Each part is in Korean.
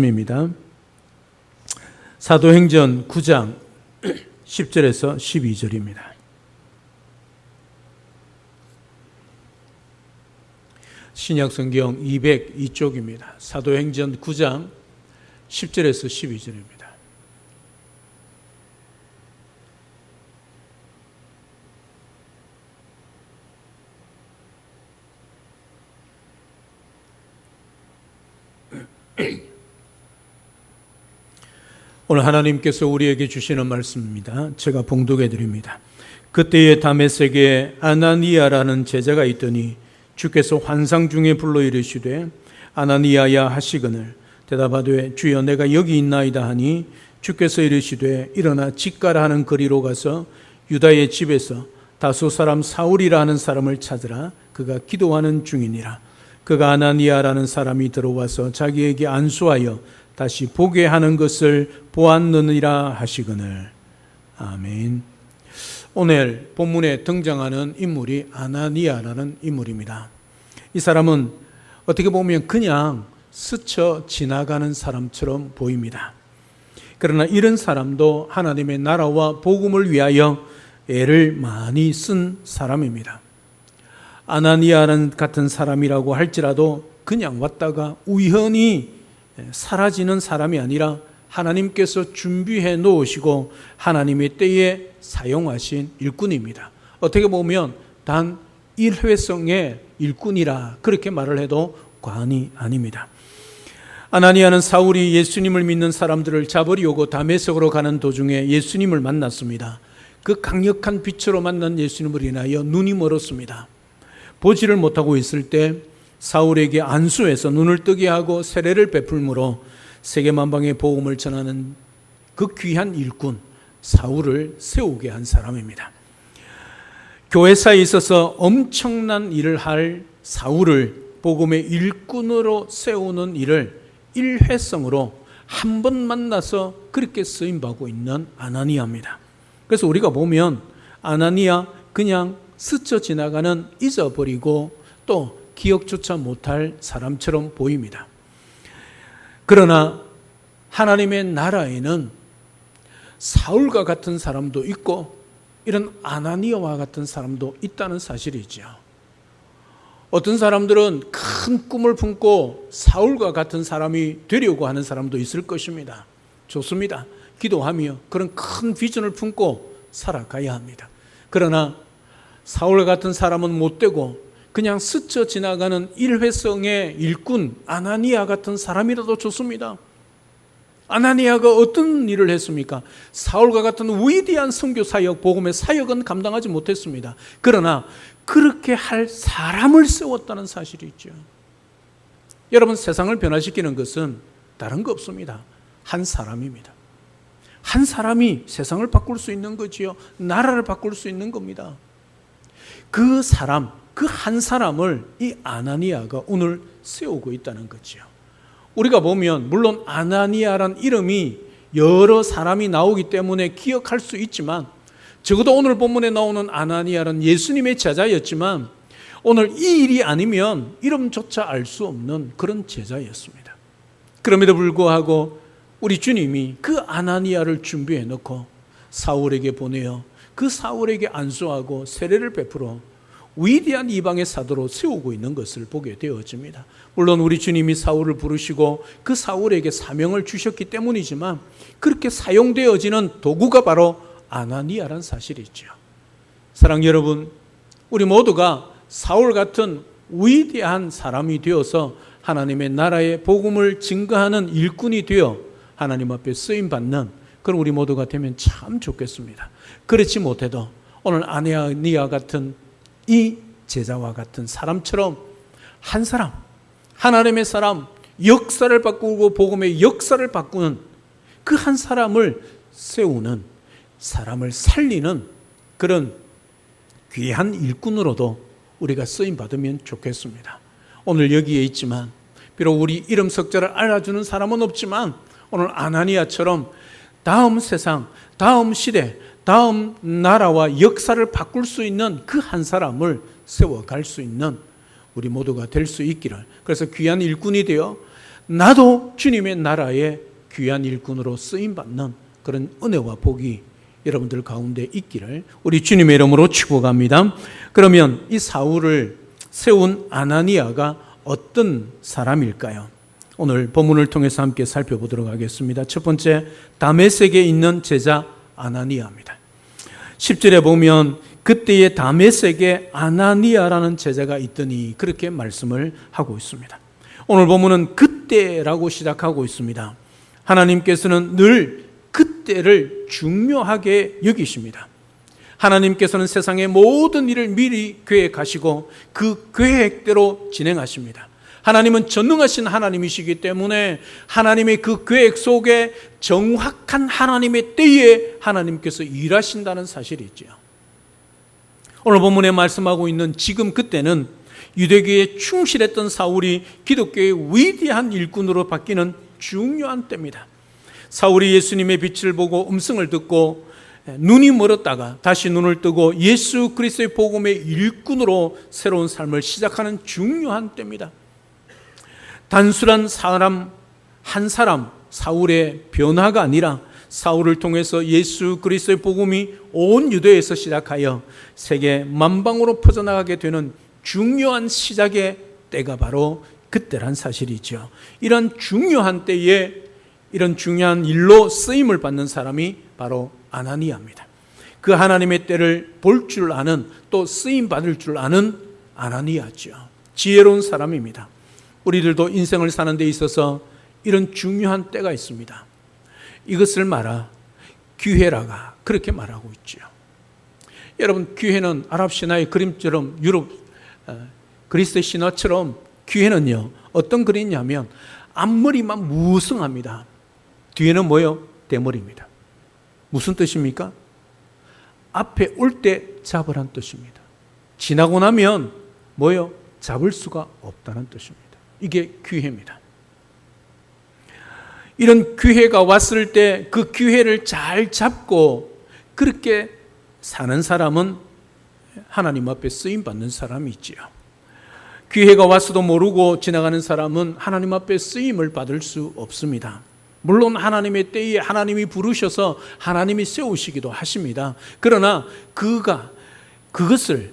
입니다. 사도행전 9장 10절에서 12절입니다. 신약성경 202쪽입니다. 사도행전 9장 10절에서 12절입니다. 오늘 하나님께서 우리에게 주시는 말씀입니다. 제가 봉독해 드립니다. 그때에 다메섹에 아나니아라는 제자가 있더니 주께서 환상 중에 불러 이르시되 아나니아야 하시거늘 대답하되 주여 내가 여기 있나이다 하니 주께서 이르시되 일어나 직가라 하는 거리로 가서 유다의 집에서 다소 사람 사울이라 하는 사람을 찾으라. 그가 기도하는 중이니라. 그가 아나니아라는 사람이 들어와서 자기에게 안수하여 다시 보게 하는 것을 보았느니라 하시거늘. 아멘. 오늘 본문에 등장하는 인물이 아나니아라는 인물입니다. 이 사람은 어떻게 보면 그냥 스쳐 지나가는 사람처럼 보입니다. 그러나 이런 사람도 하나님의 나라와 복음을 위하여 애를 많이 쓴 사람입니다. 아나니아는 같은 사람이라고 할지라도 그냥 왔다가 우연히 사라지는 사람이 아니라 하나님께서 준비해 놓으시고 하나님의 때에 사용하신 일꾼입니다. 어떻게 보면 단 일회성의 일꾼이라 그렇게 말을 해도 과언이 아닙니다. 아나니아는 사울이 예수님을 믿는 사람들을 잡으려고 다메섹으로 가는 도중에 예수님을 만났습니다. 그 강력한 빛으로 만난 예수님을 인하여 눈이 멀었습니다. 보지를 못하고 있을 때 사울에게 안수해서 눈을 뜨게 하고 세례를 베풀므로 세계만방의 복음을 전하는 그 귀한 일꾼 사울을 세우게 한 사람입니다. 교회사에 있어서 엄청난 일을 할 사울을 복음의 일꾼으로 세우는 일을 일회성으로 한 번 만나서 그렇게 쓰임받고 있는 아나니아입니다. 그래서 우리가 보면 아나니아 그냥 스쳐 지나가는 잊어버리고 또 기억조차 못할 사람처럼 보입니다. 그러나 하나님의 나라에는 사울과 같은 사람도 있고 이런 아나니아와 같은 사람도 있다는 사실이죠. 어떤 사람들은 큰 꿈을 품고 사울과 같은 사람이 되려고 하는 사람도 있을 것입니다. 좋습니다. 기도하며 그런 큰 비전을 품고 살아가야 합니다. 그러나 사울 같은 사람은 못 되고 그냥 스쳐 지나가는 일회성의 일꾼 아나니아 같은 사람이라도 좋습니다. 아나니아가 어떤 일을 했습니까? 사울과 같은 위대한 선교 사역, 복음의 사역은 감당하지 못했습니다. 그러나 그렇게 할 사람을 세웠다는 사실이 있죠. 여러분, 세상을 변화시키는 것은 다른 거 없습니다. 한 사람입니다. 한 사람이 세상을 바꿀 수 있는 거지요. 나라를 바꿀 수 있는 겁니다. 그 사람, 그 한 사람을 이 아나니아가 오늘 세우고 있다는 거죠. 우리가 보면 물론 아나니아란 이름이 여러 사람이 나오기 때문에 기억할 수 있지만 적어도 오늘 본문에 나오는 아나니아는 예수님의 제자였지만 오늘 이 일이 아니면 이름조차 알 수 없는 그런 제자였습니다. 그럼에도 불구하고 우리 주님이 그 아나니아를 준비해 놓고 사울에게 보내어 그 사울에게 안수하고 세례를 베풀어 위대한 이방의 사도로 세우고 있는 것을 보게 되어집니다. 물론 우리 주님이 사울을 부르시고 그 사울에게 사명을 주셨기 때문이지만 그렇게 사용되어지는 도구가 바로 아나니아란 사실이죠. 사랑하는 여러분, 우리 모두가 사울 같은 위대한 사람이 되어서 하나님의 나라의 복음을 증거하는 일꾼이 되어 하나님 앞에 쓰임받는 그런 우리 모두가 되면 참 좋겠습니다. 그렇지 못해도 오늘 아나니아 같은 이 제자와 같은 사람처럼 한 사람, 하나님의 사람, 역사를 바꾸고 복음의 역사를 바꾸는 그 한 사람을 세우는, 사람을 살리는 그런 귀한 일꾼으로도 우리가 쓰임받으면 좋겠습니다. 오늘 여기에 있지만 비록 우리 이름 석자를 알아주는 사람은 없지만 오늘 아나니아처럼 다음 세상, 다음 시대, 다음 나라와 역사를 바꿀 수 있는 그 한 사람을 세워갈 수 있는 우리 모두가 될 수 있기를, 그래서 귀한 일꾼이 되어 나도 주님의 나라의 귀한 일꾼으로 쓰임받는 그런 은혜와 복이 여러분들 가운데 있기를 우리 주님의 이름으로 축복합니다. 그러면 이 사울을 세운 아나니아가 어떤 사람일까요? 오늘 본문을 통해서 함께 살펴보도록 하겠습니다. 첫 번째, 다메섹에 있는 제자 아나니아입니다. 10절에 보면 그때에 다메섹에 아나니아라는 제자가 있더니 그렇게 말씀을 하고 있습니다. 오늘 본문은 그때라고 시작하고 있습니다. 하나님께서는 늘 그때를 중요하게 여기십니다. 하나님께서는 세상의 모든 일을 미리 계획하시고 그 계획대로 진행하십니다. 하나님은 전능하신 하나님이시기 때문에 하나님의 그 계획 속에 정확한 하나님의 때에 하나님께서 일하신다는 사실이 있죠. 오늘 본문에 말씀하고 있는 지금 그때는 유대교에 충실했던 사울이 기독교의 위대한 일꾼으로 바뀌는 중요한 때입니다. 사울이 예수님의 빛을 보고 음성을 듣고 눈이 멀었다가 다시 눈을 뜨고 예수 그리스도의 복음의 일꾼으로 새로운 삶을 시작하는 중요한 때입니다. 단순한 사람 한 사람 사울의 변화가 아니라 사울을 통해서 예수 그리스도의 복음이 온 유대에서 시작하여 세계 만방으로 퍼져나가게 되는 중요한 시작의 때가 바로 그때란 사실이죠. 이런 중요한 때에 이런 중요한 일로 쓰임을 받는 사람이 바로 아나니아입니다. 그 하나님의 때를 볼 줄 아는, 또 쓰임 받을 줄 아는 아나니아죠. 지혜로운 사람입니다. 우리들도 인생을 사는 데 있어서 이런 중요한 때가 있습니다. 이것을 말하 기회라가 그렇게 말하고 있죠. 여러분, 기회는 아랍 신화의 그림처럼 유럽 그리스 신화처럼 기회는요 어떤 그림이냐면 앞머리만 무성합니다. 뒤에는 뭐요? 대머리입니다. 무슨 뜻입니까? 앞에 올 때 잡으란 뜻입니다. 지나고 나면 뭐요? 잡을 수가 없다는 뜻입니다. 이게 기회입니다. 이런 기회가 왔을 때 그 기회를 잘 잡고 그렇게 사는 사람은 하나님 앞에 쓰임받는 사람이 있지요. 기회가 왔어도 모르고 지나가는 사람은 하나님 앞에 쓰임을 받을 수 없습니다. 물론 하나님의 때에 하나님이 부르셔서 하나님이 세우시기도 하십니다. 그러나 그것을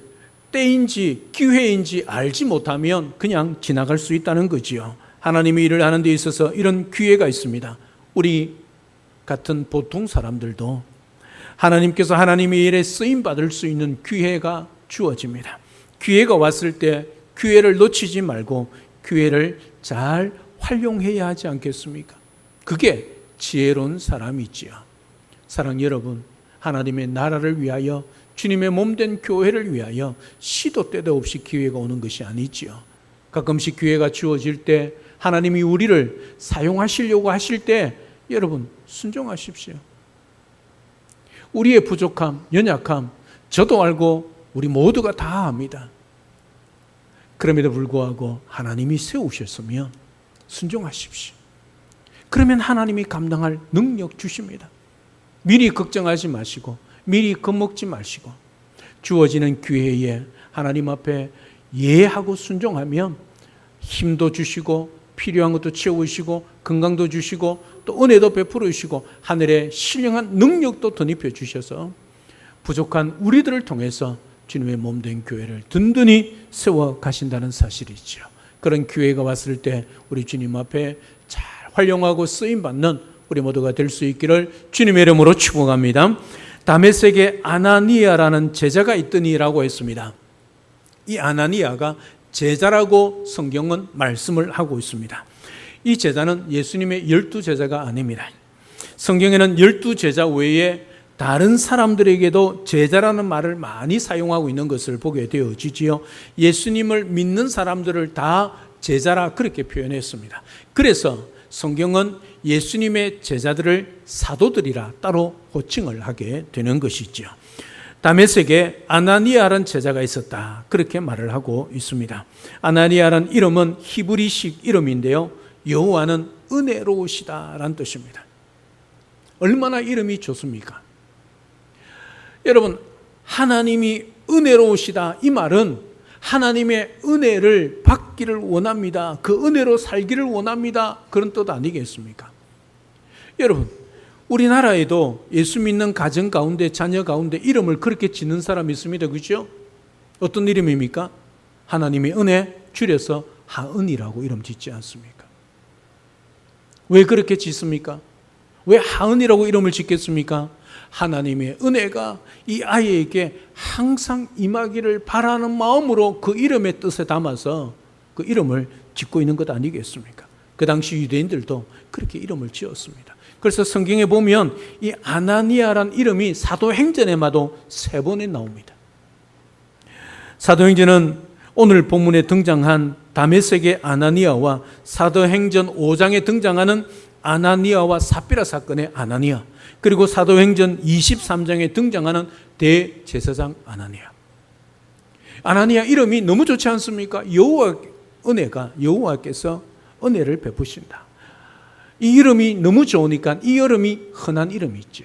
때인지 기회인지 알지 못하면 그냥 지나갈 수 있다는 거지요. 하나님이 일을 하는 데 있어서 이런 기회가 있습니다. 우리 같은 보통 사람들도 하나님께서 하나님의 일에 쓰임받을 수 있는 기회가 주어집니다. 기회가 왔을 때 기회를 놓치지 말고 기회를 잘 활용해야 하지 않겠습니까? 그게 지혜로운 사람이지요. 사랑 여러분, 하나님의 나라를 위하여 주님의 몸된 교회를 위하여 시도 때도 없이 기회가 오는 것이 아니지요. 가끔씩 기회가 주어질 때 하나님이 우리를 사용하시려고 하실 때 여러분 순종하십시오. 우리의 부족함, 연약함 저도 알고 우리 모두가 다 압니다. 그럼에도 불구하고 하나님이 세우셨으면 순종하십시오. 그러면 하나님이 감당할 능력 주십니다. 미리 걱정하지 마시고 미리 겁먹지 마시고 주어지는 기회에 하나님 앞에 예하고 순종하면 힘도 주시고 필요한 것도 채우시고 건강도 주시고 또 은혜도 베풀어 주시고 하늘의 신령한 능력도 덧입혀 주셔서 부족한 우리들을 통해서 주님의 몸된 교회를 든든히 세워 가신다는 사실이죠. 그런 기회가 왔을 때 우리 주님 앞에 잘 활용하고 쓰임받는 우리 모두가 될 수 있기를 주님의 이름으로 축복합니다. 다메섹에 아나니아라는 제자가 있더니라고 했습니다. 이 아나니아가 제자라고 성경은 말씀을 하고 있습니다. 이 제자는 예수님의 12제자가 아닙니다. 성경에는 12제자 외에 다른 사람들에게도 제자라는 말을 많이 사용하고 있는 것을 보게 되어지지요. 예수님을 믿는 사람들을 다 제자라 그렇게 표현했습니다. 그래서 성경은 예수님의 제자들을 사도들이라 따로 호칭을 하게 되는 것이죠. 다메섹에 아나니아라는 제자가 있었다 그렇게 말을 하고 있습니다. 아나니아라는 이름은 히브리식 이름인데요, 여호와는 은혜로우시다라는 뜻입니다. 얼마나 이름이 좋습니까? 여러분, 하나님이 은혜로우시다 이 말은 하나님의 은혜를 받기를 원합니다. 그 은혜로 살기를 원합니다. 그런 뜻 아니겠습니까? 여러분, 우리나라에도 예수 믿는 가정 가운데, 자녀 가운데 이름을 그렇게 짓는 사람이 있습니다. 그렇죠? 어떤 이름입니까? 하나님의 은혜, 줄여서 하은이라고 이름 짓지 않습니까? 왜 그렇게 짓습니까? 왜 하은이라고 이름을 짓겠습니까? 하나님의 은혜가 이 아이에게 항상 임하기를 바라는 마음으로 그 이름의 뜻에 담아서 그 이름을 짓고 있는 것 아니겠습니까? 그 당시 유대인들도 그렇게 이름을 지었습니다. 그래서 성경에 보면 이 아나니아란 이름이 사도행전에마도 3번에 나옵니다. 사도행전은 오늘 본문에 등장한 다메섹의 아나니아와 사도행전 5장에 등장하는 아나니아와 삽비라 사건의 아나니아, 그리고 사도행전 23장에 등장하는 대제사장 아나니아. 아나니아 이름이 너무 좋지 않습니까? 여호와께서 은혜를 베푸신다. 이 이름이 너무 좋으니까 이 이름이 흔한 이름이죠.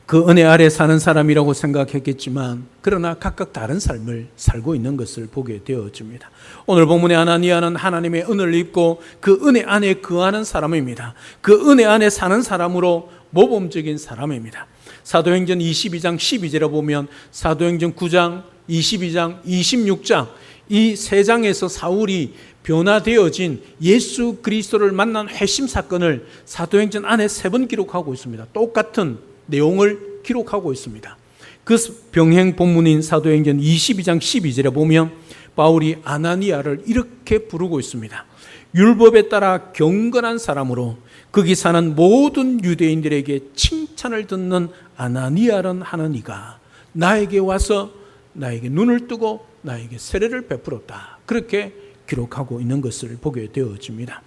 그 은혜 아래 사는 사람이라고 생각했겠지만 그러나 각각 다른 삶을 살고 있는 것을 보게 되어집니다. 오늘 본문의 아나니아는 하나님의 은혜를 입고 그 은혜 안에 거하는 사람입니다. 그 은혜 안에 사는 사람으로 모범적인 사람입니다. 사도행전 22장 12절에 보면 사도행전 9장, 22장, 26장 이 3장에서 사울이 변화되어진 예수 그리스도를 만난 회심 사건을 사도행전 안에 3번 기록하고 있습니다. 똑같은 내용을 기록하고 있습니다. 그 병행 본문인 사도행전 22장 12절에 보면 바울이 아나니아를 이렇게 부르고 있습니다. 율법에 따라 경건한 사람으로 거기 사는 모든 유대인들에게 칭찬을 듣는 아나니아라는 하나니가 나에게 와서 나에게 눈을 뜨고 나에게 세례를 베풀었다. 그렇게 기록하고 있는 것을 보게 되어집니다.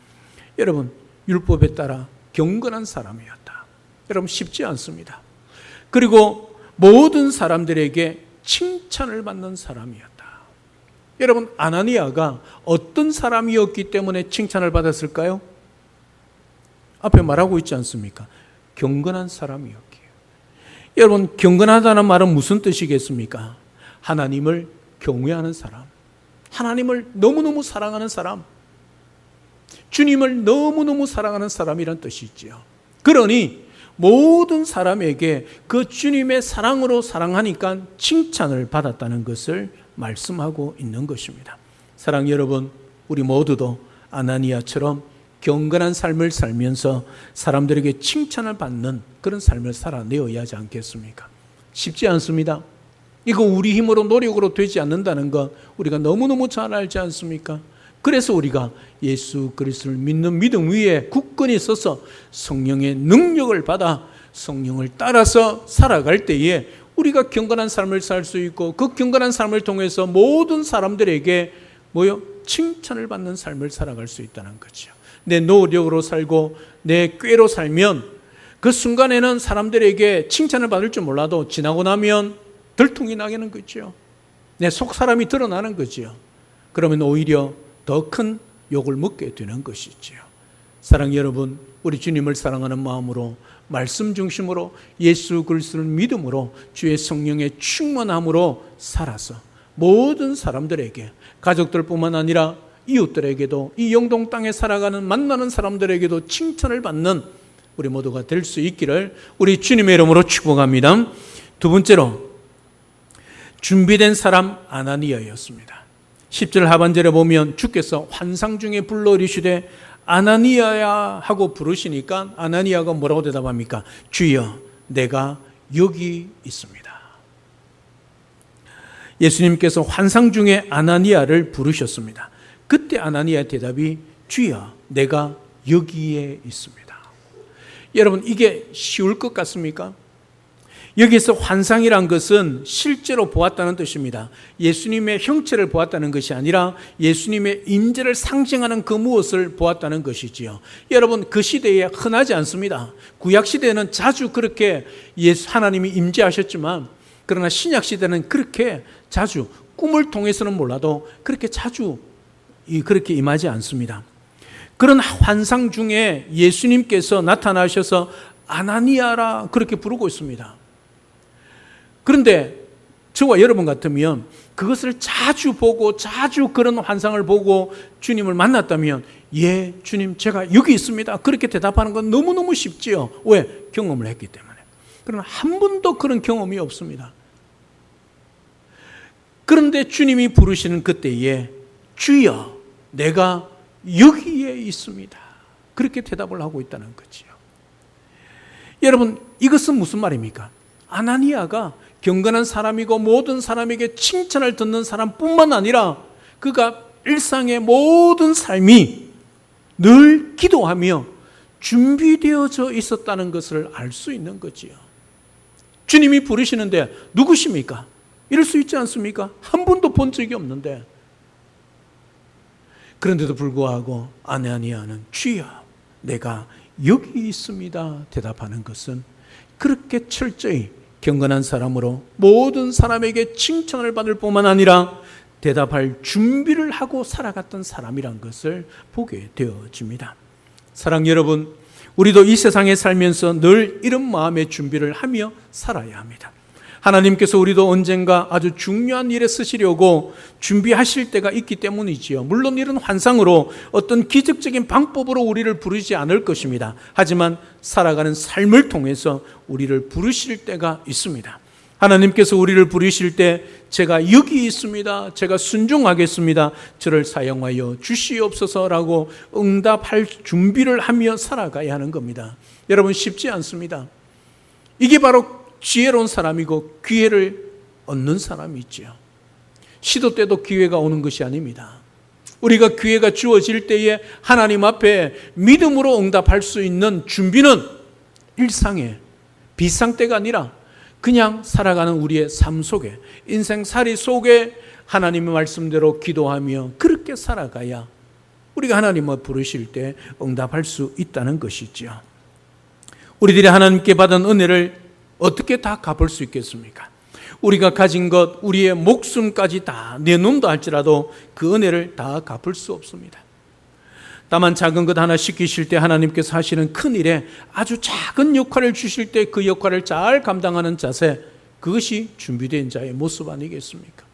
여러분, 율법에 따라 경건한 사람이었다. 여러분, 쉽지 않습니다. 그리고 모든 사람들에게 칭찬을 받는 사람이었다. 여러분, 아나니아가 어떤 사람이었기 때문에 칭찬을 받았을까요? 앞에 말하고 있지 않습니까? 경건한 사람이었기에. 여러분, 경건하다는 말은 무슨 뜻이겠습니까? 하나님을 경외하는 사람, 하나님을 너무너무 사랑하는 사람, 주님을 너무너무 사랑하는 사람이란 뜻이지요. 그러니 모든 사람에게 그 주님의 사랑으로 사랑하니까 칭찬을 받았다는 것을 말씀하고 있는 것입니다. 사랑 여러분, 우리 모두도 아나니아처럼 경건한 삶을 살면서 사람들에게 칭찬을 받는 그런 삶을 살아내어야 하지 않겠습니까? 쉽지 않습니다. 이거 우리 힘으로 노력으로 되지 않는다는 것 우리가 너무너무 잘 알지 않습니까? 그래서 우리가 예수 그리스도를 믿는 믿음 위에 굳건히 서서 성령의 능력을 받아 성령을 따라서 살아갈 때에 우리가 경건한 삶을 살 수 있고 그 경건한 삶을 통해서 모든 사람들에게 칭찬을 받는 삶을 살아갈 수 있다는 거죠. 내 노력으로 살고 내 꾀로 살면 그 순간에는 사람들에게 칭찬을 받을 줄 몰라도 지나고 나면 들통이 나게는 거죠. 내 속 사람이 드러나는 거죠. 그러면 오히려 더 큰 욕을 먹게 되는 것이지요. 사랑 여러분, 우리 주님을 사랑하는 마음으로 말씀 중심으로 예수 그리스도를 믿음으로 주의 성령의 충만함으로 살아서 모든 사람들에게, 가족들뿐만 아니라 이웃들에게도, 이 영동 땅에 살아가는 만나는 사람들에게도 칭찬을 받는 우리 모두가 될 수 있기를 우리 주님의 이름으로 축복합니다. 두 번째로 준비된 사람 아나니아였습니다. 10절 하반절에 보면 주께서 환상 중에 불러 이르시되 아나니아야 하고 부르시니까 아나니아가 뭐라고 대답합니까? 주여, 내가 여기 있습니다. 예수님께서 환상 중에 아나니아를 부르셨습니다. 그때 아나니아의 대답이 주여, 내가 여기에 있습니다. 여러분, 이게 쉬울 것 같습니까? 여기서 환상이란 것은 실제로 보았다는 뜻입니다. 예수님의 형체를 보았다는 것이 아니라 예수님의 임재를 상징하는 그 무엇을 보았다는 것이지요. 여러분, 그 시대에 흔하지 않습니다. 구약 시대에는 자주 그렇게 하나님이 임재하셨지만, 그러나 신약 시대는 그렇게 자주, 꿈을 통해서는 몰라도 그렇게 자주 그렇게 임하지 않습니다. 그런 환상 중에 예수님께서 나타나셔서 아나니아라 그렇게 부르고 있습니다. 그런데 저와 여러분 같으면 그것을 자주 보고 자주 그런 환상을 보고 주님을 만났다면 예, 주님 제가 여기 있습니다. 그렇게 대답하는 건 너무너무 쉽지요. 왜? 경험을 했기 때문에. 그러나 한 번도 그런 경험이 없습니다. 그런데 주님이 부르시는 그때에 주여 내가 여기에 있습니다. 그렇게 대답을 하고 있다는 거지요. 여러분 이것은 무슨 말입니까? 아나니아가 경건한 사람이고 모든 사람에게 칭찬을 듣는 사람뿐만 아니라 그가 일상의 모든 삶이 늘 기도하며 준비되어져 있었다는 것을 알 수 있는 거지요. 주님이 부르시는데 누구십니까? 이럴 수 있지 않습니까? 한 번도 본 적이 없는데 그런데도 불구하고 아나니아는 주여 내가 여기 있습니다 대답하는 것은 그렇게 철저히 경건한 사람으로 모든 사람에게 칭찬을 받을 뿐만 아니라 대답할 준비를 하고 살아갔던 사람이란 것을 보게 되어집니다. 사랑 여러분, 우리도 이 세상에 살면서 늘 이런 마음의 준비를 하며 살아야 합니다. 하나님께서 우리도 언젠가 아주 중요한 일에 쓰시려고 준비하실 때가 있기 때문이지요. 물론 이런 환상으로 어떤 기적적인 방법으로 우리를 부르지 않을 것입니다. 하지만 살아가는 삶을 통해서 우리를 부르실 때가 있습니다. 하나님께서 우리를 부르실 때 제가 여기 있습니다. 제가 순종하겠습니다. 저를 사용하여 주시옵소서라고 응답할 준비를 하며 살아가야 하는 겁니다. 여러분 쉽지 않습니다. 이게 바로 지혜로운 사람이고 기회를 얻는 사람이 있죠. 시도 때도 기회가 오는 것이 아닙니다. 우리가 기회가 주어질 때에 하나님 앞에 믿음으로 응답할 수 있는 준비는 일상의 비상때가 아니라 그냥 살아가는 우리의 삶 속에 인생살이 속에 하나님의 말씀대로 기도하며 그렇게 살아가야 우리가 하나님을 부르실 때 응답할 수 있다는 것이죠. 우리들이 하나님께 받은 은혜를 어떻게 다 갚을 수 있겠습니까? 우리가 가진 것, 우리의 목숨까지 다 내놓는다 할지라도 그 은혜를 다 갚을 수 없습니다. 다만 작은 것 하나 시키실 때 하나님께서 하시는 큰 일에 아주 작은 역할을 주실 때 그 역할을 잘 감당하는 자세, 그것이 준비된 자의 모습 아니겠습니까?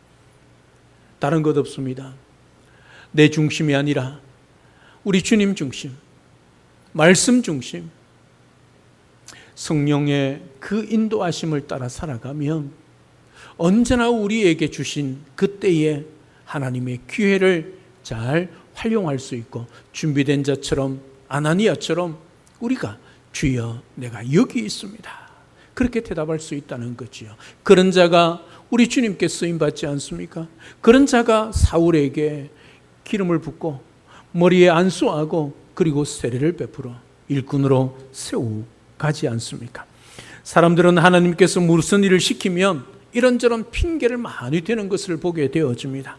다른 것 없습니다. 내 중심이 아니라 우리 주님 중심, 말씀 중심, 성령의 그 인도하심을 따라 살아가면 언제나 우리에게 주신 그때의 하나님의 기회를 잘 활용할 수 있고 준비된 자처럼 아나니아처럼 우리가 주여 내가 여기 있습니다 그렇게 대답할 수 있다는 거지요. 그런 자가 우리 주님께 쓰임받지 않습니까? 그런 자가 사울에게 기름을 붓고 머리에 안수하고 그리고 세례를 베풀어 일꾼으로 세우가지 않습니까? 사람들은 하나님께서 무슨 일을 시키면 이런저런 핑계를 많이 대는 것을 보게 되어집니다.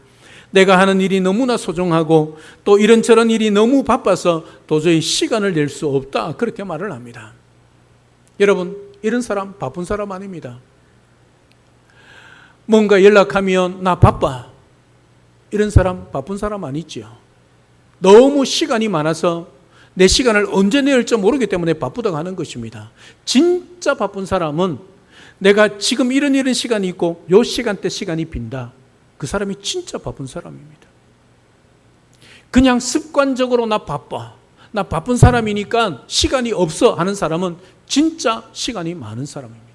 내가 하는 일이 너무나 소중하고 또 이런저런 일이 너무 바빠서 도저히 시간을 낼 수 없다 그렇게 말을 합니다. 여러분 이런 사람 바쁜 사람 아닙니다. 뭔가 연락하면 나 바빠 이런 사람 바쁜 사람 아니지요. 너무 시간이 많아서 내 시간을 언제 내일지 모르기 때문에 바쁘다고 하는 것입니다. 진짜 바쁜 사람은 내가 지금 이런 시간이 있고 요 시간대 시간이 빈다. 그 사람이 진짜 바쁜 사람입니다. 그냥 습관적으로 나 바쁜 사람이니까 시간이 없어 하는 사람은 진짜 시간이 많은 사람입니다.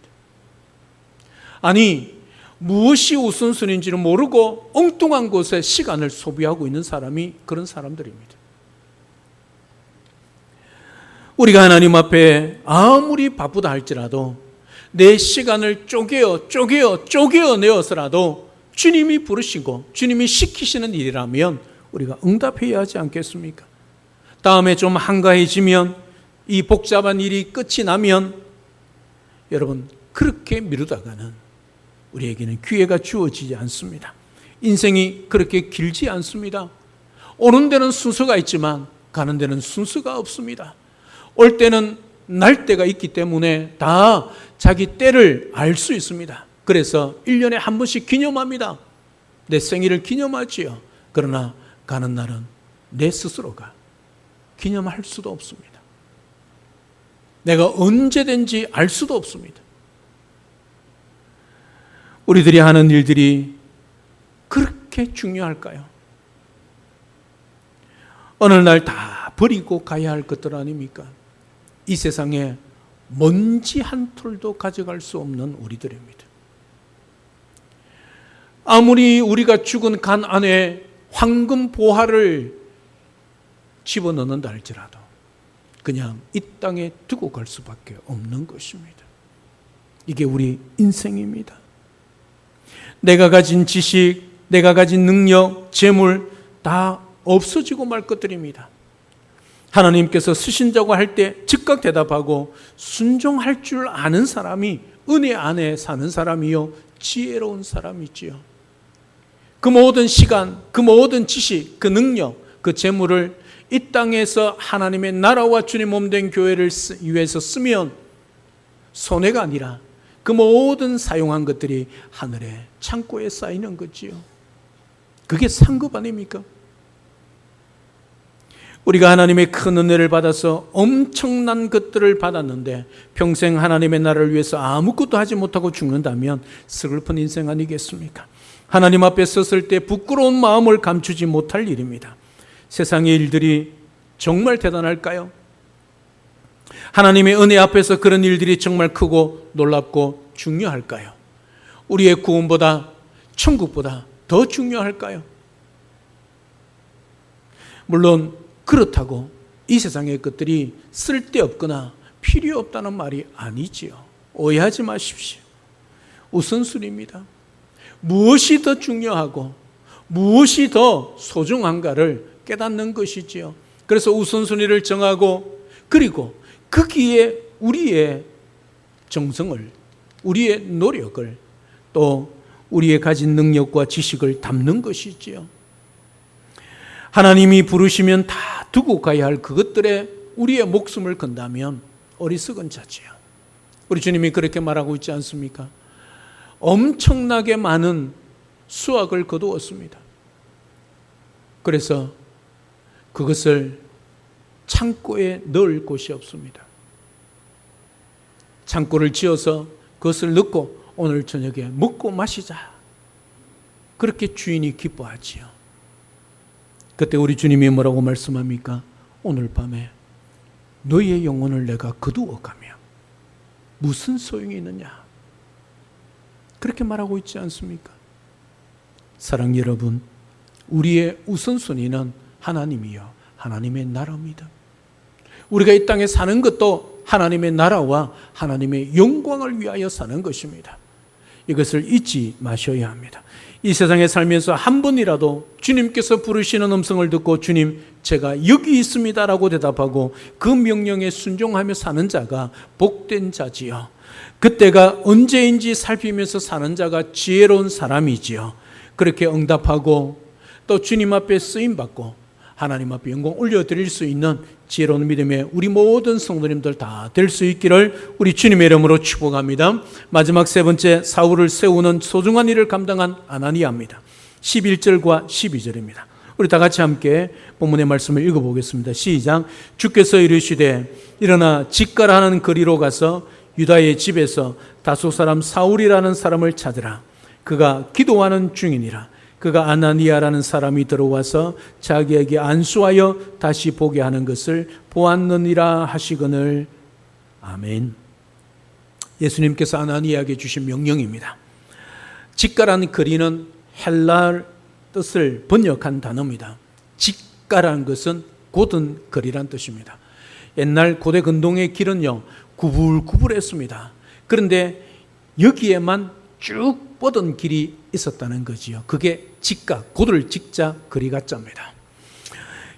아니 무엇이 우선순위인지는 모르고 엉뚱한 곳에 시간을 소비하고 있는 사람이 그런 사람들입니다. 우리가 하나님 앞에 아무리 바쁘다 할지라도 내 시간을 쪼개어내어서라도 주님이 부르시고 주님이 시키시는 일이라면 우리가 응답해야 하지 않겠습니까? 다음에 좀 한가해지면 이 복잡한 일이 끝이 나면 여러분 그렇게 미루다가는 우리에게는 기회가 주어지지 않습니다. 인생이 그렇게 길지 않습니다. 오는 데는 순서가 있지만 가는 데는 순서가 없습니다. 올 때는 날 때가 있기 때문에 다 자기 때를 알 수 있습니다. 그래서 1년에 한 번씩 기념합니다. 내 생일을 기념하지요. 그러나 가는 날은 내 스스로가 기념할 수도 없습니다. 내가 언제든지 알 수도 없습니다. 우리들이 하는 일들이 그렇게 중요할까요? 어느 날 다 버리고 가야 할 것들 아닙니까? 이 세상에 먼지 한 톨도 가져갈 수 없는 우리들입니다. 아무리 우리가 죽은 간 안에 황금 보화를 집어넣는다 할지라도 그냥 이 땅에 두고 갈 수밖에 없는 것입니다. 이게 우리 인생입니다. 내가 가진 지식, 내가 가진 능력, 재물 다 없어지고 말 것들입니다. 하나님께서 쓰신다고 할 때 즉각 대답하고 순종할 줄 아는 사람이 은혜 안에 사는 사람이요 지혜로운 사람이지요. 그 모든 시간, 그 모든 지식, 그 능력, 그 재물을 이 땅에서 하나님의 나라와 주님 몸된 교회를 위해서 쓰면 손해가 아니라 그 모든 사용한 것들이 하늘의 창고에 쌓이는 거지요. 그게 상급 아닙니까? 우리가 하나님의 큰 은혜를 받아서 엄청난 것들을 받았는데 평생 하나님의 나라를 위해서 아무것도 하지 못하고 죽는다면 슬픈 인생 아니겠습니까? 하나님 앞에 섰을 때 부끄러운 마음을 감추지 못할 일입니다. 세상의 일들이 정말 대단할까요? 하나님의 은혜 앞에서 그런 일들이 정말 크고 놀랍고 중요할까요? 우리의 구원보다 천국보다 더 중요할까요? 물론 그렇다고 이 세상의 것들이 쓸데없거나 필요 없다는 말이 아니지요. 오해하지 마십시오. 우선순위입니다. 무엇이 더 중요하고 무엇이 더 소중한가를 깨닫는 것이지요. 그래서 우선순위를 정하고 그리고 거기에 우리의 정성을, 우리의 노력을 또 우리의 가진 능력과 지식을 담는 것이지요. 하나님이 부르시면 다 두고 가야 할 그것들에 우리의 목숨을 건다면 어리석은 자지요. 우리 주님이 그렇게 말하고 있지 않습니까? 엄청나게 많은 수확을 거두었습니다. 그래서 그것을 창고에 넣을 곳이 없습니다. 창고를 지어서 그것을 넣고 오늘 저녁에 먹고 마시자. 그렇게 주인이 기뻐하지요. 그때 우리 주님이 뭐라고 말씀합니까? 오늘 밤에 너희의 영혼을 내가 거두어 가며 무슨 소용이 있느냐? 그렇게 말하고 있지 않습니까? 사랑 여러분, 우리의 우선순위는 하나님이요 하나님의 나라입니다. 우리가 이 땅에 사는 것도 하나님의 나라와 하나님의 영광을 위하여 사는 것입니다. 이것을 잊지 마셔야 합니다. 이 세상에 살면서 한 번이라도 주님께서 부르시는 음성을 듣고 주님 제가 여기 있습니다라고 대답하고 그 명령에 순종하며 사는 자가 복된 자지요. 그때가 언제인지 살피면서 사는 자가 지혜로운 사람이지요. 그렇게 응답하고 또 주님 앞에 쓰임받고 하나님 앞에 영광 올려드릴 수 있는 지혜로운 믿음의 우리 모든 성도님들 다 될 수 있기를 우리 주님의 이름으로 축복합니다. 마지막 세 번째, 사울을 세우는 소중한 일을 감당한 아나니아입니다. 11절과 12절입니다. 우리 다 같이 함께 본문의 말씀을 읽어보겠습니다. 시작. 주께서 이르시되 일어나 직가라는 거리로 가서 유다의 집에서 다소 사람 사울이라는 사람을 찾으라. 그가 기도하는 중이니라. 그가 아나니아라는 사람이 들어와서 자기에게 안수하여 다시 보게 하는 것을 보았느니라 하시거늘. 아멘. 예수님께서 아나니아에게 주신 명령입니다. 직가라는 거리는 헬라 뜻을 번역한 단어입니다. 직가라는 것은 곧은 거리란 뜻입니다. 옛날 고대 근동의 길은요 구불구불했습니다. 그런데 여기에만 쭉 뻗은 길이 있었다는 거지요. 그게 직가, 곧을 직자, 거리가 자입니다.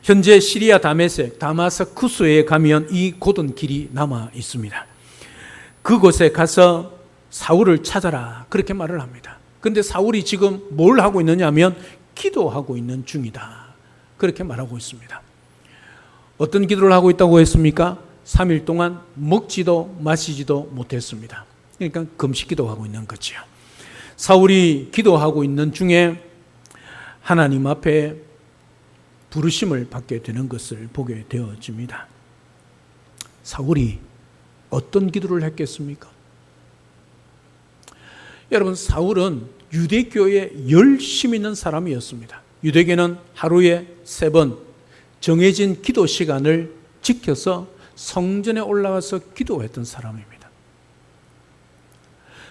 현재 시리아 다마스쿠스에 가면 이 곧은 길이 남아 있습니다. 그곳에 가서 사울을 찾아라 그렇게 말을 합니다. 그런데 사울이 지금 뭘 하고 있느냐 하면 기도하고 있는 중이다 그렇게 말하고 있습니다. 어떤 기도를 하고 있다고 했습니까? 3일 동안 먹지도 마시지도 못했습니다. 그러니까 금식 기도하고 있는 거죠. 사울이 기도하고 있는 중에 하나님 앞에 부르심을 받게 되는 것을 보게 되어집니다. 사울이 어떤 기도를 했겠습니까? 여러분, 사울은 유대교에 열심 있는 사람이었습니다. 유대교는 하루에 3번 정해진 기도 시간을 지켜서 성전에 올라가서 기도했던 사람입니다.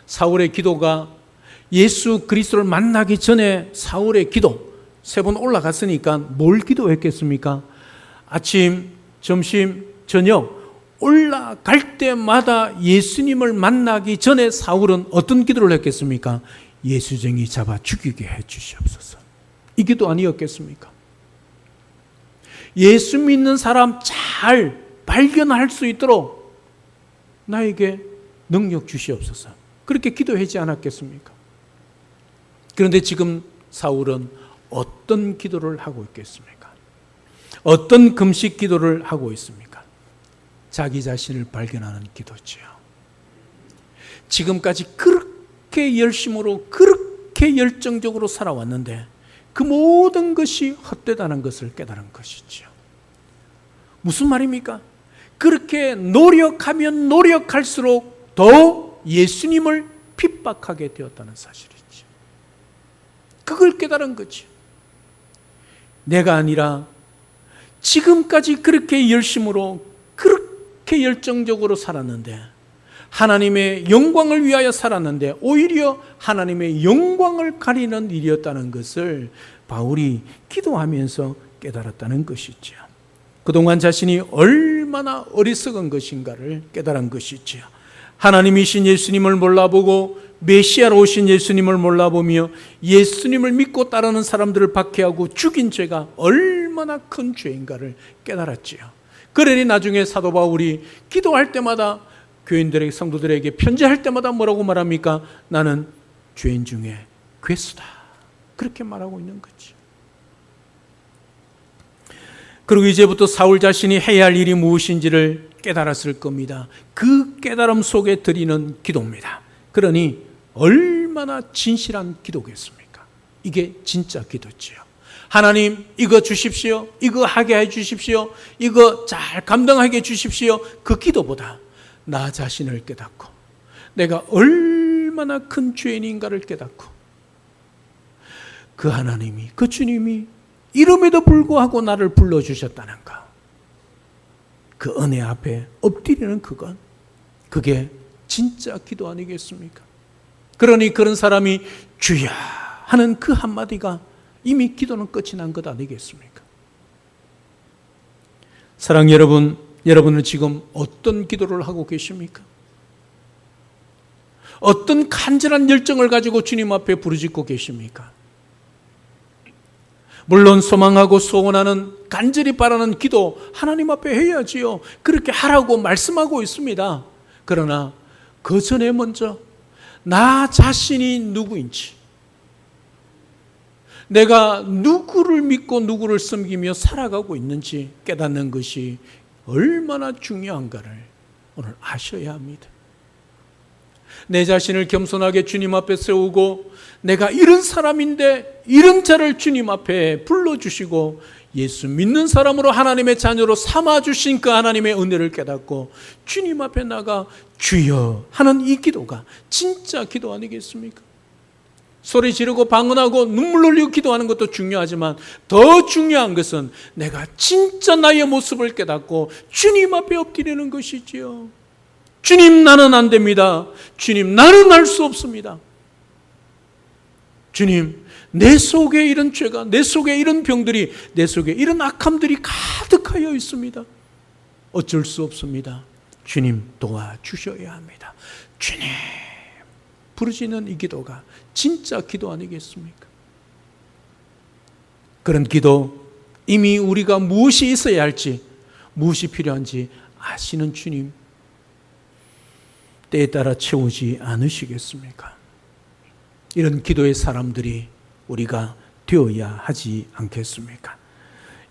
사울의 기도가 예수 그리스도를 만나기 전에 사울의 기도 3번 올라갔으니까 뭘 기도했겠습니까? 아침, 점심, 저녁 올라갈 때마다 예수님을 만나기 전에 사울은 어떤 기도를 했겠습니까? 예수쟁이 잡아 죽이게 해 주시옵소서. 이 기도 아니었겠습니까? 예수 믿는 사람 잘 발견할 수 있도록 나에게 능력 주시옵소서. 그렇게 기도하지 않았겠습니까? 그런데 지금 사울은 어떤 기도를 하고 있겠습니까? 어떤 금식 기도를 하고 있습니까? 자기 자신을 발견하는 기도지요. 지금까지 그렇게 열심으로 그렇게 열정적으로 살아왔는데 그 모든 것이 헛되다는 것을 깨달은 것이지요. 무슨 말입니까? 그렇게 노력하면 노력할수록 더 예수님을 핍박하게 되었다는 사실이죠. 그걸 깨달은 거죠. 내가 아니라 지금까지 그렇게 열심으로 그렇게 열정적으로 살았는데, 하나님의 영광을 위하여 살았는데 오히려 하나님의 영광을 가리는 일이었다는 것을 바울이 기도하면서 깨달았다는 것이죠. 그동안 자신이 얼마나 어리석은 것인가를 깨달은 것이죠. 하나님이신 예수님을 몰라보고 메시아로 오신 예수님을 몰라보며 예수님을 믿고 따르는 사람들을 박해하고 죽인 죄가 얼마나 큰 죄인가를 깨달았지요. 그러니 나중에 사도 바울이 기도할 때마다 교인들에게, 성도들에게 편지할 때마다 뭐라고 말합니까? 나는 죄인 중에 괴수다. 그렇게 말하고 있는 거지. 그리고 이제부터 사울 자신이 해야 할 일이 무엇인지를 깨달았을 겁니다. 그 깨달음 속에 드리는 기도입니다. 그러니 얼마나 진실한 기도겠습니까? 이게 진짜 기도지요. 하나님, 이거 주십시오. 이거 하게 해 주십시오. 이거 잘 감당하게 해 주십시오. 그 기도보다 나 자신을 깨닫고 내가 얼마나 큰 죄인인가를 깨닫고 그 하나님이, 그 주님이 이름에도 불구하고 나를 불러주셨다는 것, 그 은혜 앞에 엎드리는 그것, 그게 진짜 기도 아니겠습니까? 그러니 그런 사람이 주야 하는 그 한마디가 이미 기도는 끝이 난 것 아니겠습니까? 사랑 여러분, 여러분은 지금 어떤 기도를 하고 계십니까? 어떤 간절한 열정을 가지고 주님 앞에 부르짖고 계십니까? 물론 소망하고 소원하는, 간절히 바라는 기도 하나님 앞에 해야지요. 그렇게 하라고 말씀하고 있습니다. 그러나 그 전에 먼저 나 자신이 누구인지, 내가 누구를 믿고 누구를 섬기며 살아가고 있는지 깨닫는 것이 얼마나 중요한가를 오늘 아셔야 합니다. 내 자신을 겸손하게 주님 앞에 세우고 내가 이런 사람인데 이런 자를 주님 앞에 불러주시고 예수 믿는 사람으로 하나님의 자녀로 삼아주신 그 하나님의 은혜를 깨닫고 주님 앞에 나가 주여 하는 이 기도가 진짜 기도 아니겠습니까? 소리 지르고 방언하고 눈물 흘리고 기도하는 것도 중요하지만 더 중요한 것은 내가 진짜 나의 모습을 깨닫고 주님 앞에 엎드리는 것이지요. 주님, 나는 안 됩니다. 주님, 나는 할 수 없습니다. 주님, 내 속에 이런 죄가, 내 속에 이런 병들이, 내 속에 이런 악함들이 가득하여 있습니다. 어쩔 수 없습니다. 주님, 도와주셔야 합니다. 주님, 부르짖는 이 기도가 진짜 기도 아니겠습니까? 그런 기도, 이미 우리가 무엇이 있어야 할지, 무엇이 필요한지 아시는 주님, 때에 따라 채우지 않으시겠습니까? 이런 기도의 사람들이 우리가 되어야 하지 않겠습니까?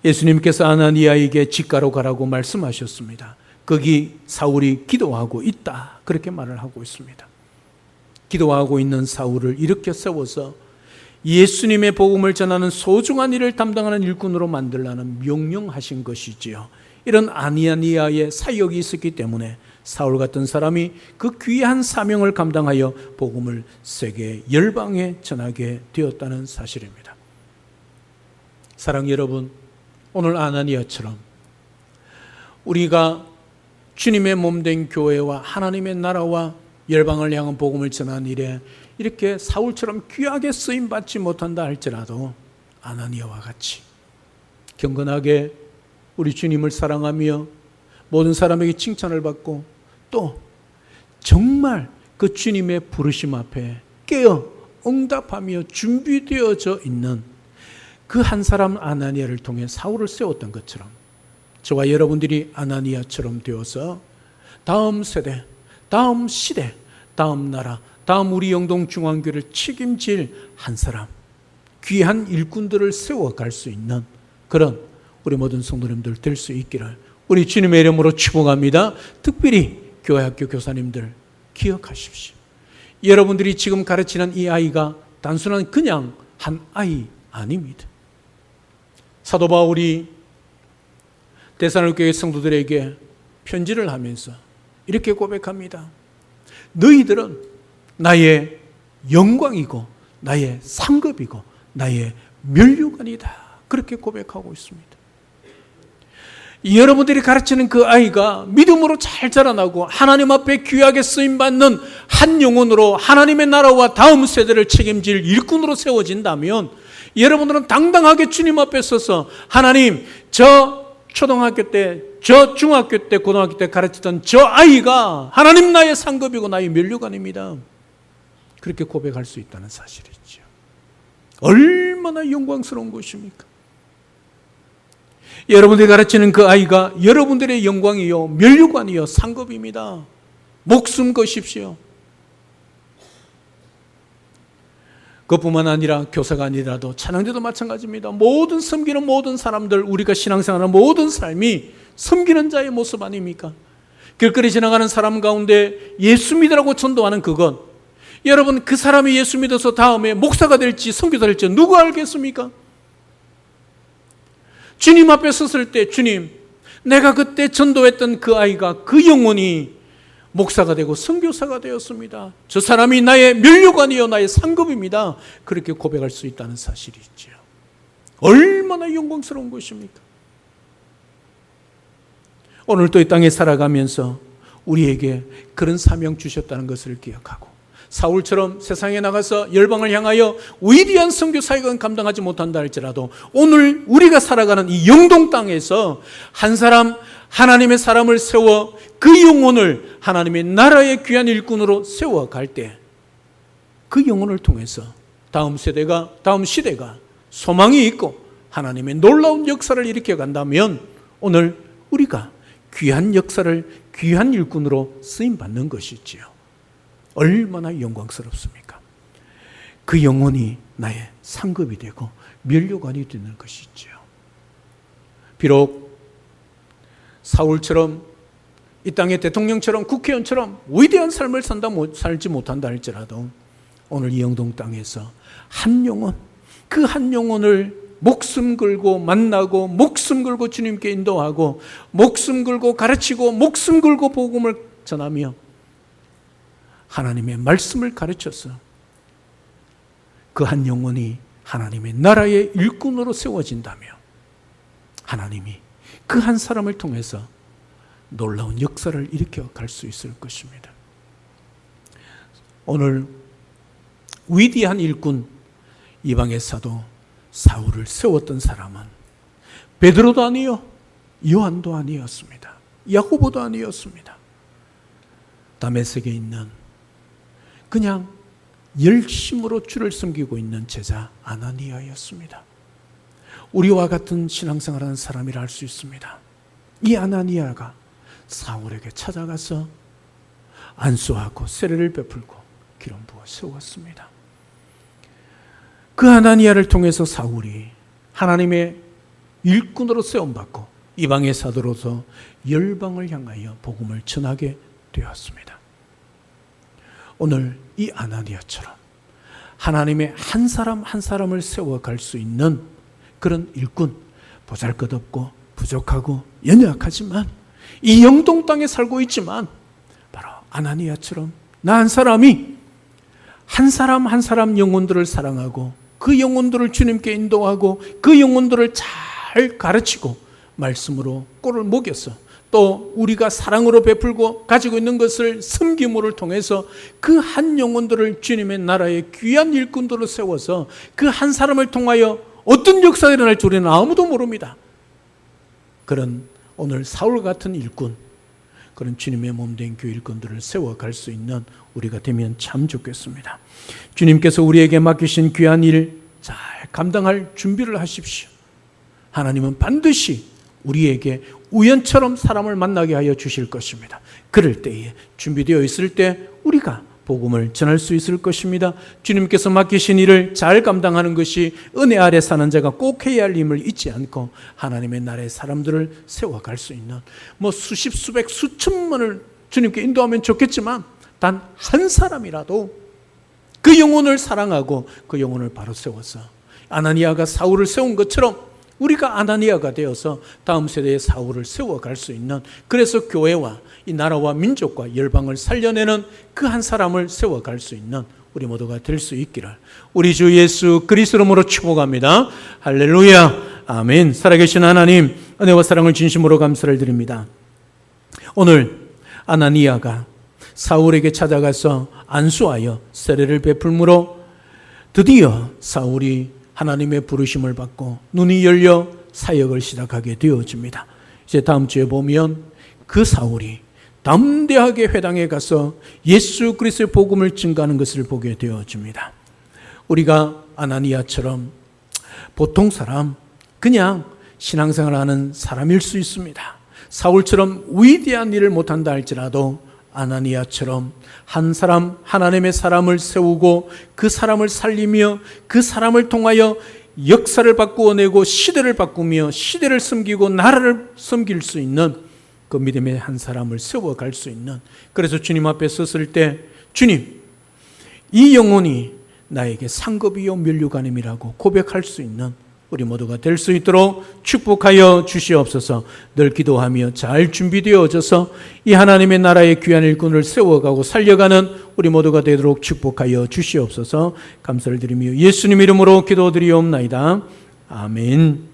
예수님께서 아나니아에게 직가로 가라고 말씀하셨습니다. 거기 사울이 기도하고 있다, 그렇게 말을 하고 있습니다. 기도하고 있는 사울을 일으켜 세워서 예수님의 복음을 전하는 소중한 일을 담당하는 일꾼으로 만들라는 명령하신 것이지요. 이런 아나니아의 사역이 있었기 때문에 사울 같은 사람이 그 귀한 사명을 감당하여 복음을 세계 열방에 전하게 되었다는 사실입니다. 사랑하는 여러분, 오늘 아나니아처럼 우리가 주님의 몸된 교회와 하나님의 나라와 열방을 향한 복음을 전하는 일에 이렇게 사울처럼 귀하게 쓰임받지 못한다 할지라도 아나니아와 같이 경건하게 우리 주님을 사랑하며 모든 사람에게 칭찬을 받고 또 정말 그 주님의 부르심 앞에 깨어 응답하며 준비되어져 있는 그 한 사람 아나니아를 통해 사울을 세웠던 것처럼 저와 여러분들이 아나니아처럼 되어서 다음 세대, 다음 시대, 다음 나라, 다음 우리 영동 중앙교회를 책임질 한 사람, 귀한 일꾼들을 세워갈 수 있는 그런 우리 모든 성도님들 될 수 있기를 우리 주님의 이름으로 축복합니다. 특별히 교회학교 교사님들 기억하십시오. 여러분들이 지금 가르치는 이 아이가 단순한 그냥 한 아이 아닙니다. 사도 바울이 데살로니가 성도들에게 편지를 하면서 이렇게 고백합니다. 너희들은 나의 영광이고 나의 상급이고 나의 면류관이다. 그렇게 고백하고 있습니다. 여러분들이 가르치는 그 아이가 믿음으로 잘 자라나고 하나님 앞에 귀하게 쓰임받는 한 영혼으로 하나님의 나라와 다음 세대를 책임질 일꾼으로 세워진다면 여러분들은 당당하게 주님 앞에 서서 하나님, 저 초등학교 때, 저 중학교 때, 고등학교 때 가르치던 저 아이가 하나님 나의 상급이고 나의 면류관입니다. 그렇게 고백할 수 있다는 사실이죠. 얼마나 영광스러운 것입니까? 여러분들이 가르치는 그 아이가 여러분들의 영광이요, 면류관이요, 상급입니다. 목숨 거십시오. 그뿐만 아니라 교사가 아니라도 찬양대도 마찬가지입니다. 모든 섬기는 모든 사람들, 우리가 신앙생활하는 모든 삶이 섬기는 자의 모습 아닙니까? 길거리 지나가는 사람 가운데 예수 믿으라고 전도하는 그것, 여러분 그 사람이 예수 믿어서 다음에 목사가 될지 선교사 될지 누가 알겠습니까? 주님 앞에 섰을 때 주님, 내가 그때 전도했던 그 아이가 그 영혼이 목사가 되고 선교사가 되었습니다. 저 사람이 나의 면류관이요 나의 상급입니다. 그렇게 고백할 수 있다는 사실이 있죠. 얼마나 영광스러운 것입니까? 오늘 또 이 땅에 살아가면서 우리에게 그런 사명 주셨다는 것을 기억하고 사울처럼 세상에 나가서 열방을 향하여 위대한 선교 사역은 감당하지 못한다 할지라도 오늘 우리가 살아가는 이 영동 땅에서 한 사람 하나님의 사람을 세워 그 영혼을 하나님의 나라의 귀한 일꾼으로 세워갈 때 그 영혼을 통해서 다음 세대가, 다음 시대가 소망이 있고 하나님의 놀라운 역사를 일으켜 간다면 오늘 우리가 귀한 역사를 귀한 일꾼으로 쓰임받는 것이지요. 얼마나 영광스럽습니까? 그 영혼이 나의 상급이 되고 면류관이 되는 것이지요. 비록 사울처럼 이 땅의 대통령처럼 국회의원처럼 위대한 삶을 살지 못한다 할지라도 오늘 이 영동 땅에서 한 영혼, 그 한 영혼을 목숨 걸고 만나고 목숨 걸고 주님께 인도하고 목숨 걸고 가르치고 목숨 걸고 복음을 전하며 하나님의 말씀을 가르쳐서 그 한 영혼이 하나님의 나라의 일꾼으로 세워진다며 하나님이 그 한 사람을 통해서 놀라운 역사를 일으켜 갈 수 있을 것입니다. 오늘 위대한 일꾼 이방의 사도 사울을 세웠던 사람은 베드로도 아니요 요한도 아니었습니다. 야고보도 아니었습니다. 다메섹에 있는 그냥 열심으로 주를 섬기고 있는 제자 아나니아였습니다. 우리와 같은 신앙생활하는 사람이라 할 수 있습니다. 이 아나니아가 사울에게 찾아가서 안수하고 세례를 베풀고 기름 부어 세웠습니다. 그 아나니아를 통해서 사울이 하나님의 일꾼으로 세움받고 이방의 사도로서 열방을 향하여 복음을 전하게 되었습니다. 오늘 이 아나니아처럼 하나님의 한 사람 한 사람을 세워갈 수 있는 그런 일꾼, 보잘것없고 부족하고 연약하지만 이 영동 땅에 살고 있지만 아나니아처럼 나 한 사람이 한 사람 한 사람 영혼들을 사랑하고 그 영혼들을 주님께 인도하고 그 영혼들을 잘 가르치고 말씀으로 꼴을 먹여서 또 우리가 사랑으로 베풀고 가지고 있는 것을 섬김으로를 통해서 그 한 영혼들을 주님의 나라의 귀한 일꾼들로 세워서 그 한 사람을 통하여 어떤 역사가 일어날 줄 우리는 아무도 모릅니다. 그런 오늘 사울 같은 일꾼, 그런 주님의 몸된 교회 일꾼들을 세워갈 수 있는 우리가 되면 참 좋겠습니다. 주님께서 우리에게 맡기신 귀한 일 잘 감당할 준비를 하십시오. 하나님은 반드시 우리에게 우연처럼 사람을 만나게 하여 주실 것입니다. 그럴 때에 준비되어 있을 때 우리가 복음을 전할 수 있을 것입니다. 주님께서 맡기신 일을 잘 감당하는 것이 은혜 아래 사는 자가 꼭 해야 할 힘을 잊지 않고 하나님의 나라의 사람들을 세워갈 수 있는 수십 수백 수천만을 주님께 인도하면 좋겠지만 단 한 사람이라도 그 영혼을 사랑하고 그 영혼을 바로 세워서 아나니아가 사울을 세운 것처럼 우리가 아나니아가 되어서 다음 세대의 사울을 세워갈 수 있는, 그래서 교회와 이 나라와 민족과 열방을 살려내는 그 한 사람을 세워갈 수 있는 우리 모두가 될 수 있기를 우리 주 예수 그리스도 이름으로 축복합니다. 할렐루야, 아멘. 살아계신 하나님, 은혜와 사랑을 진심으로 감사를 드립니다. 오늘 아나니아가 사울에게 찾아가서 안수하여 세례를 베풀므로 드디어 사울이 하나님의 부르심을 받고 눈이 열려 사역을 시작하게 되어집니다. 이제 다음 주에 보면 그 사울이 담대하게 회당에 가서 예수 그리스도의 복음을 증거하는 것을 보게 되어집니다. 우리가 아나니아처럼 보통 사람, 그냥 신앙생활하는 사람일 수 있습니다. 사울처럼 위대한 일을 못한다 할지라도 아나니아처럼 한 사람, 하나님의 사람을 세우고 그 사람을 살리며 그 사람을 통하여 역사를 바꾸어내고 시대를 바꾸며 시대를 섬기고 나라를 섬길 수 있는 그 믿음의 한 사람을 세워갈 수 있는, 그래서 주님 앞에 섰을 때 주님, 이 영혼이 나에게 상급이요 면류관임이라고 고백할 수 있는 우리 모두가 될 수 있도록 축복하여 주시옵소서. 늘 기도하며 잘 준비되어져서 이 하나님의 나라의 귀한 일꾼을 세워가고 살려가는 우리 모두가 되도록 축복하여 주시옵소서. 감사를 드리며 예수님 이름으로 기도드리옵나이다. 아멘.